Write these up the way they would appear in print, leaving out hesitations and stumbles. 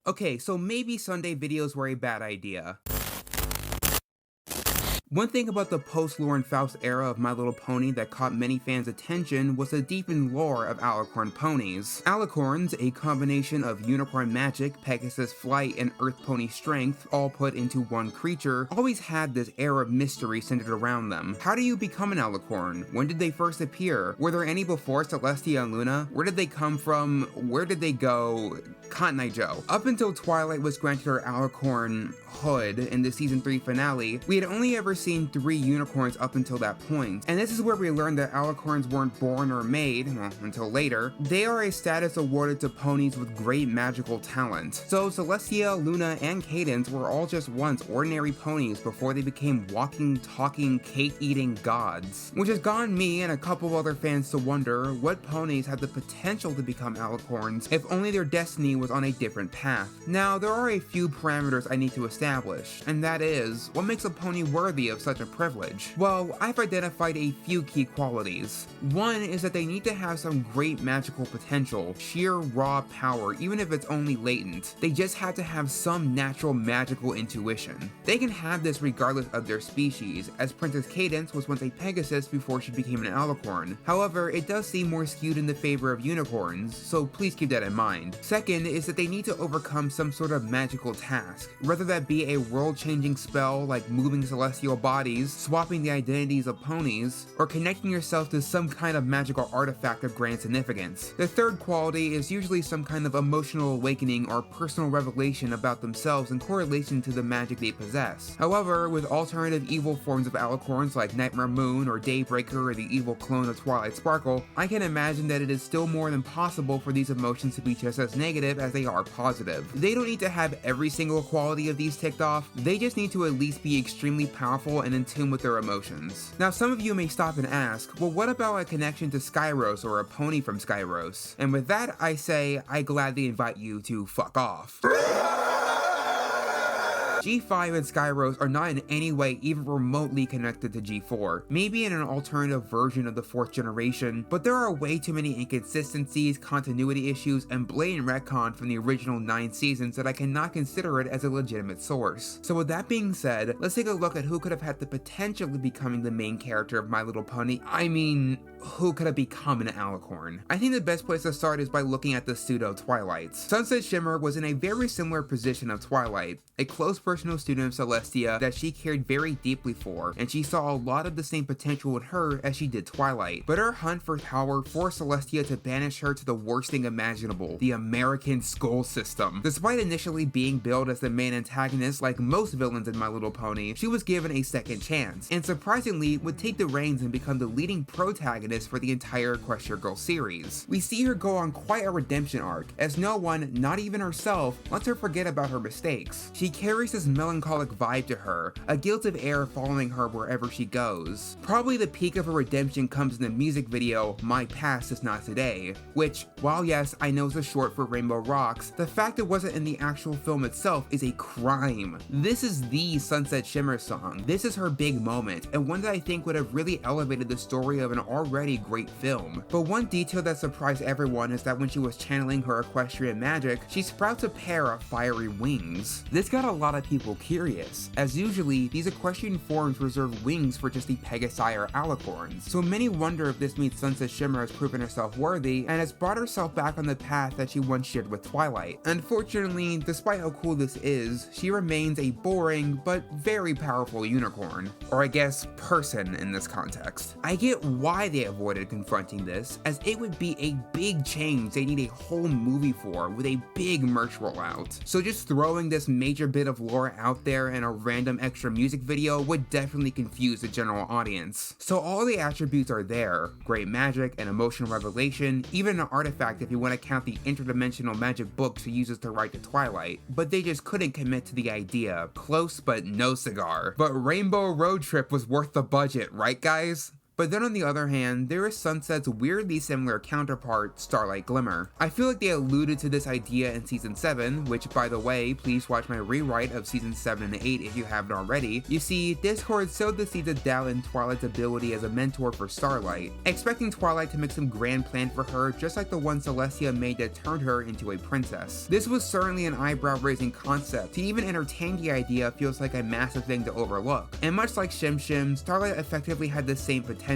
Okay, so maybe Sunday videos were a bad idea. One thing about the post-Lore and Faust era of My Little Pony that caught many fans' attention was the deepened lore of Alicorn ponies. Alicorns, a combination of unicorn magic, Pegasus flight, and earth pony strength, all put into one creature, always had this air of mystery centered around them. How do you become an Alicorn? When did they first appear? Were there any before Celestia and Luna? Where did they come from? Where did they go? Cotton Eye Joe. Up until Twilight was granted her Alicorn hood in the season 3 finale, we had only ever seen 3 unicorns up until that point, and this is where we learned that Alicorns weren't born or made, well, until later. They are a status awarded to ponies with great magical talent. So Celestia, Luna, and Cadance were all just once ordinary ponies before they became walking, talking, cake-eating gods. Which has gotten me and a couple other fans to wonder what ponies had the potential to become Alicorns if only their destiny was on a different path. Now, there are a few parameters I need to establish, and that is, what makes a pony worthy of such a privilege? Well, I've identified a few key qualities. One is that they need to have some great magical potential, sheer raw power, even if it's only latent. They just have to have some natural magical intuition. They can have this regardless of their species, as Princess Cadance was once a Pegasus before she became an Alicorn. However, it does seem more skewed in the favor of unicorns, so please keep that in mind. Second is that they need to overcome some sort of magical task, whether that be a world-changing spell like moving celestial bodies, swapping the identities of ponies, or connecting yourself to some kind of magical artifact of grand significance. The third quality is usually some kind of emotional awakening or personal revelation about themselves in correlation to the magic they possess. However, with alternative evil forms of Alicorns like Nightmare Moon or Daybreaker or the evil clone of Twilight Sparkle, I can imagine that it is still more than possible for these emotions to be just as negative as they are positive. They don't need to have every single quality of these ticked off, they just need to at least be extremely powerful and in tune with their emotions. Now some of you may stop and ask, well what about a connection to Skyros or a pony from Skyros? And with that I say, I gladly invite you to fuck off. G5 and Skyros are not in any way even remotely connected to G4, maybe in an alternative version of the 4th generation, but there are way too many inconsistencies, continuity issues, and blatant retcon from the original 9 seasons that I cannot consider it as a legitimate source. So with that being said, let's take a look at who could have had the potential of becoming the main character of My Little Pony. I mean, who could have become an Alicorn? I think the best place to start is by looking at the pseudo-Twilights. Sunset Shimmer was in a very similar position of Twilight, a close personal student of Celestia that she cared very deeply for, and she saw a lot of the same potential in her as she did Twilight. But her hunt for power forced Celestia to banish her to the worst thing imaginable, the American school system. Despite initially being billed as the main antagonist like most villains in My Little Pony, she was given a second chance, and surprisingly would take the reins and become the leading protagonist for the entire Equestria Girl series. We see her go on quite a redemption arc, as no one, not even herself, lets her forget about her mistakes. She carries this melancholic vibe to her, a guilt of air following her wherever she goes. Probably the peak of her redemption comes in the music video, My Past Is Not Today, which, while yes, I know is a short for Rainbow Rocks, the fact it wasn't in the actual film itself is a crime. This is the Sunset Shimmer song. This is her big moment, and one that I think would have really elevated the story of an already great film. But one detail that surprised everyone is that when she was channeling her equestrian magic, she sprouts a pair of fiery wings. This got a lot of people curious, as usually these equestrian forms reserve wings for just the Pegasi or Alicorns, so many wonder if this means Sunset Shimmer has proven herself worthy and has brought herself back on the path that she once shared with Twilight. Unfortunately, despite how cool this is, she remains a boring but very powerful unicorn, or I guess person in this context. I get why they avoided confronting this, as it would be a big change they need a whole movie for with a big merch rollout. So just throwing this major bit of lore out there in a random extra music video would definitely confuse the general audience. So all the attributes are there, great magic, an emotional revelation, even an artifact if you want to count the interdimensional magic book she uses to write to Twilight, but they just couldn't commit to the idea. Close but no cigar. But Rainbow Road Trip was worth the budget, right guys? But then on the other hand, there is Sunset's weirdly similar counterpart, Starlight Glimmer. I feel like they alluded to this idea in Season 7, which by the way, please watch my rewrite of Season 7 and 8 if you haven't already. You see, Discord sowed the seeds of doubt in Twilight's ability as a mentor for Starlight, expecting Twilight to make some grand plan for her just like the one Celestia made that turned her into a princess. This was certainly an eyebrow-raising concept. To even entertain the idea feels like a massive thing to overlook. And much like Shim Shim, Starlight effectively had the same potential.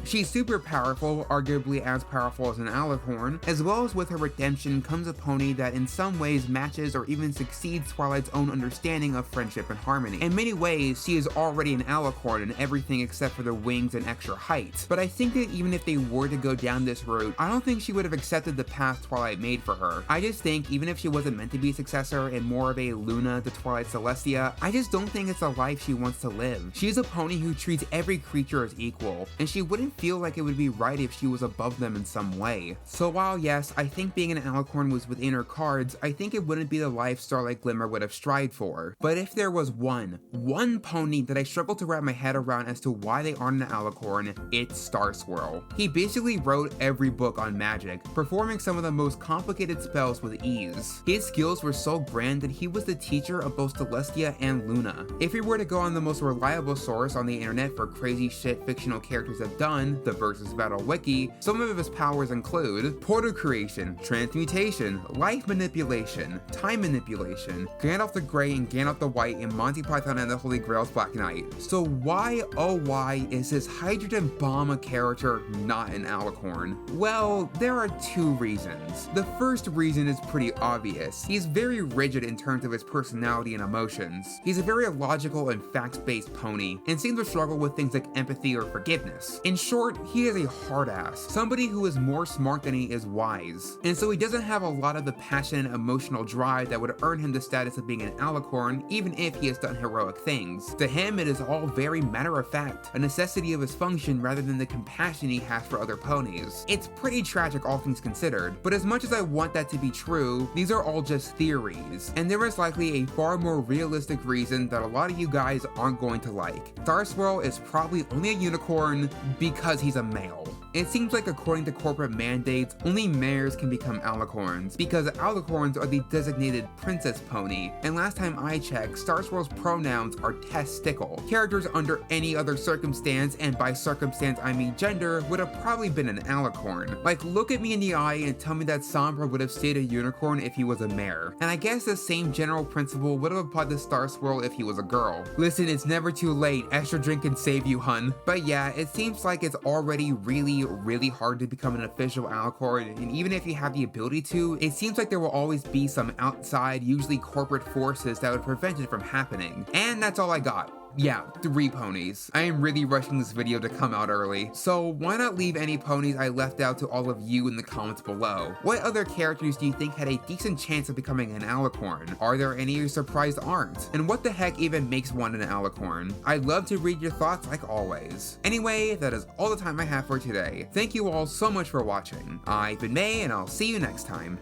She's super powerful, arguably as powerful as an Alicorn, as well as with her redemption comes a pony that in some ways matches or even succeeds Twilight's own understanding of friendship and harmony. In many ways, she is already an Alicorn in everything except for the wings and extra height. But I think that even if they were to go down this route, I don't think she would have accepted the path Twilight made for her. I just think even if she wasn't meant to be a successor and more of a Luna to Twilight Celestia, I just don't think it's a life she wants to live. She's a pony who treats every creature as equal, and she wouldn't feel like it would be right if she was above them in some way. So while yes, I think being an Alicorn was within her cards, I think it wouldn't be the life Starlight Glimmer would have strived for. But if there was one pony that I struggle to wrap my head around as to why they aren't an Alicorn, it's Star Swirl. He basically wrote every book on magic, performing some of the most complicated spells with ease. His skills were so grand that he was the teacher of both Celestia and Luna. If we were to go on the most reliable source on the internet for crazy shit fictional characters have done, the Versus Battle Wiki, some of his powers include portal creation, transmutation, life manipulation, time manipulation, Gandalf the Grey and Gandalf the White in Monty Python and the Holy Grail's Black Knight. So why, oh why, is this hydrogen bomb a character not an Alicorn? Well, there are two reasons. The first reason is pretty obvious. He's very rigid in terms of his personality and emotions. He's a very logical and facts-based pony, and seems to struggle with things like empathy or forgiveness. In short, he is a hard ass, somebody who is more smart than he is wise. And so he doesn't have a lot of the passion and emotional drive that would earn him the status of being an Alicorn, even if he has done heroic things. To him, it is all very matter of fact, a necessity of his function rather than the compassion he has for other ponies. It's pretty tragic all things considered, but as much as I want that to be true, these are all just theories, and there is likely a far more realistic reason that a lot of you guys aren't going to like. Star Swirl is probably only a unicorn because he's a male. It seems like according to corporate mandates, only mares can become Alicorns, because Alicorns are the designated princess pony, and last time I checked, Star Swirl's pronouns are testicle. Characters under any other circumstance, and by circumstance I mean gender, would have probably been an Alicorn. Like, look at me in the eye and tell me that Sombra would have stayed a unicorn if he was a mare. And I guess the same general principle would have applied to Star Swirl if he was a girl. Listen, it's never too late, extra drink can save you, hun. But yeah, it seems like it's already really hard to become an official Alicorn, and even if you have the ability to, it seems like there will always be some outside, usually corporate forces that would prevent it from happening. And that's all I got. Yeah, 3 ponies. I am really rushing this video to come out early, so why not leave any ponies I left out to all of you in the comments below? What other characters do you think had a decent chance of becoming an Alicorn? Are there any you're surprised aren't? And what the heck even makes one an Alicorn? I'd love to read your thoughts like always. Anyway, that is all the time I have for today. Thank you all so much for watching. I've been May, and I'll see you next time.